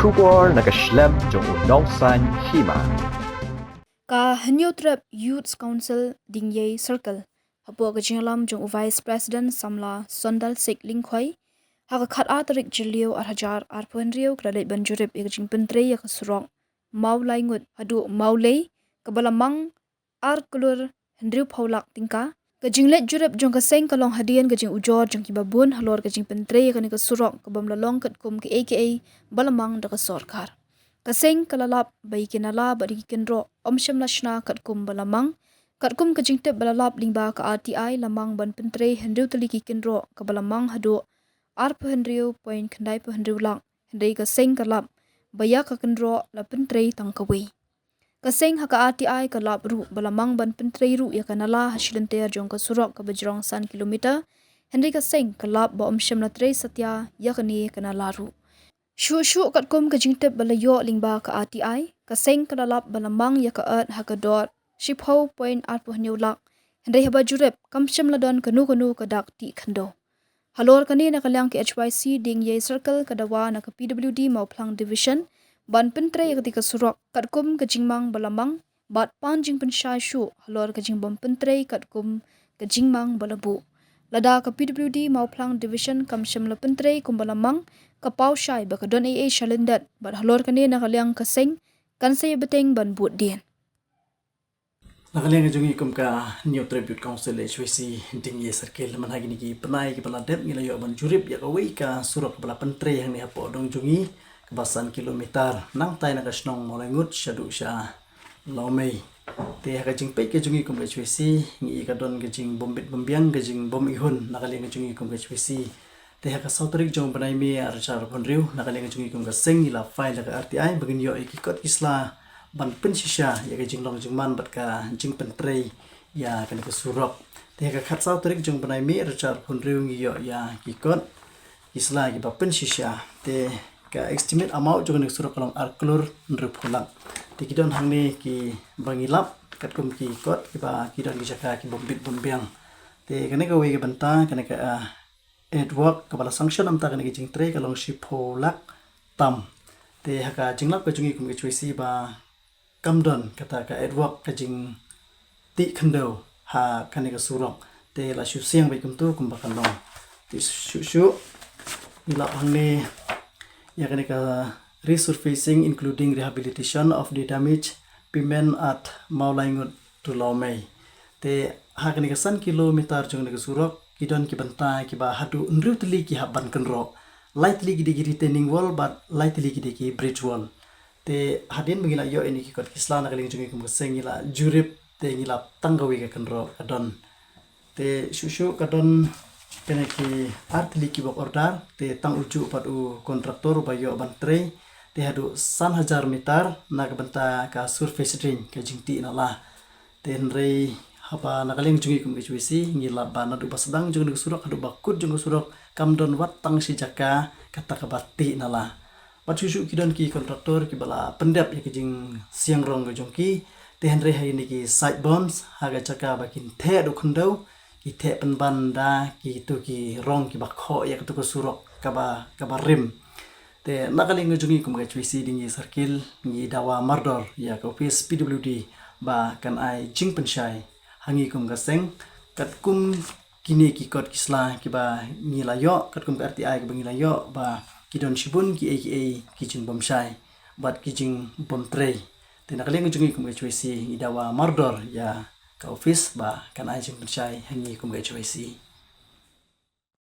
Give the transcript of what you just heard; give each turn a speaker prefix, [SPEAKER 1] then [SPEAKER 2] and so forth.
[SPEAKER 1] Surok na Khlem jong unong san Hima.
[SPEAKER 2] Ka Hanyotrap Youth Council Dingyay Circle. Hapo ka jinglam jong Vice President Samla Sondal Sik Lingkhoi. Haka khat atarik jilio arhajar arpuanrio kralet banjurip ikajing Pyntrei ya Surok. Mawlaingut hadu Mawlei kabala Mang kulur hendriu paulak tingka. Kajinglet jurip jong kaseng kalong hadian kajing ujor jong kibabun halor kajing Pyntrei ya kanika Surok kabam lalong kat kum ke aka balamang daka Sorkar. Kaseng kalalap bayi kinala bagi kendro omsyam lashna kat kum balamang kat kum kajing tep balalap lingba ka RTI lamang ban Pyntrei hendriu teliki kendro ka balamang hadu arpu hendriu point kendai pu hendriu lang hendai kaseng kalap baya ka kendro la Pyntrei tangkawi. Kaseng haka RTI kalap ru balamang ban Pyntrei ru ya kanala hasilenter jong ka Surok ka bajrong san kilometer hendai kaseng kalap ba omsyam la trei satya ya kani kanala ru. Shu kat kum ka jingtep balayo lingba ka RTI kaseng kadalap balamang ya ka at hakadot shipho point arpu hanyulak hendai haba jurep kamsyam ladon kanu ka dak ti khando halor kani na kalyang ke HYC ding ye circle kadawa na ka PWD Mauplang division ban Pyntrei ketika Surok kat kum ka jingmang balamang bat panjing pensyai shu halor ka jingbom Pyntrei kat kum ka jingmang balabu lada ka PWD Mauplang division kamsyam la Pyntrei kum balamang kapau syai baka don AA shalendat bat halor kani na kalyang kaseng kan saya beteng ban buat dian.
[SPEAKER 3] Nakaliang jungi kum ka New Tribute Council HWC ding ye circle man hagi niki penai ki baladep ngilayo ban jurip ya kawi ka Surok bala Pyntrei yang ni hapo dong jungi kebasan kilometer nang tai na kasnong Mawlaingut syadu sya Lawmei te ha kajing pe ke jungi kum HWC ngi ka don kajing bombit bombiang kajing bom ihun nakaliang jungi kum HWC te ha ka sauterik jong penai mi archar ponriu nakaliang jungi kum ka seng ila file ka RTI bagin yo ikikot isla ban pensisya ya ka jinglong jingman bat ka jing Pyntrei ya kan ka Surok te ka khat sauterik jong penai mi archar ponriu ngi yo ya ikikot isla ki ba pensisya te ka estimate amount jong ka Surok kalong arklur nrupulak te kidon hangni ki bangilap kat kum ki kot ki ba kidon ki jaka ki bombit bombiang te kane ka we ka banta kane ka Edward kabala sanction amta kani jing tre kalong shipho lak tam te haka jinglak ka jungi kum HWC ba kamdon kata ka Edward ka jing ti khando ha kani ka Surok te la shu siang bai kum tu kum ba kalong ti shu ila hangni ya kani ka resurfacing including rehabilitation of the damaged payment at Mawlaingut-Lawmei te ha kani ka san kilometer jong ka Surok kidon ki bantai ki ba hadu nru tli ki haban kenro lightly ki digi retaining wall but lightly ki digi bridge wall te hadin bangila yo ini ki kot kisla na kaling jungi kum sengila jurip te ngila tanggawi ka kenro kadon te shushu kadon kene ki artli ki bok order te tang uju padu kontraktor ba yo Pyntrei te hadu 1000 meter na ka banta ka surface drain ka jingti na la te nrei haba nakaling jungi kum HWC ngila bana du basdang jung du Surok hadu bakut jung Surok kamdon wat tang si jaka kata kabati nala bat susu kidon ki kontraktor ki bala pendap ya kijing siang rong ga jongki te henre hai ni ki side bombs haga jaka bakin the du khundau ki the penbanda ki tu ki rong ki bakho ya tu ko Surok kaba rim te nakaling jungi kum HWC dingi circle ngi dawa mardor ya ka office PWD ba kan ai jing pensyai hangi kum gaseng kat kum kini ki kot kisla ki ba ngilayo kat kum RTI ki bangilayo ba kidon shibun ki aka kijing bomshai bat kijing Pyntrei te nakaling jungi kum HWC idawa mardor ya ka office ba kan ai jing pensyai hangi kum HWC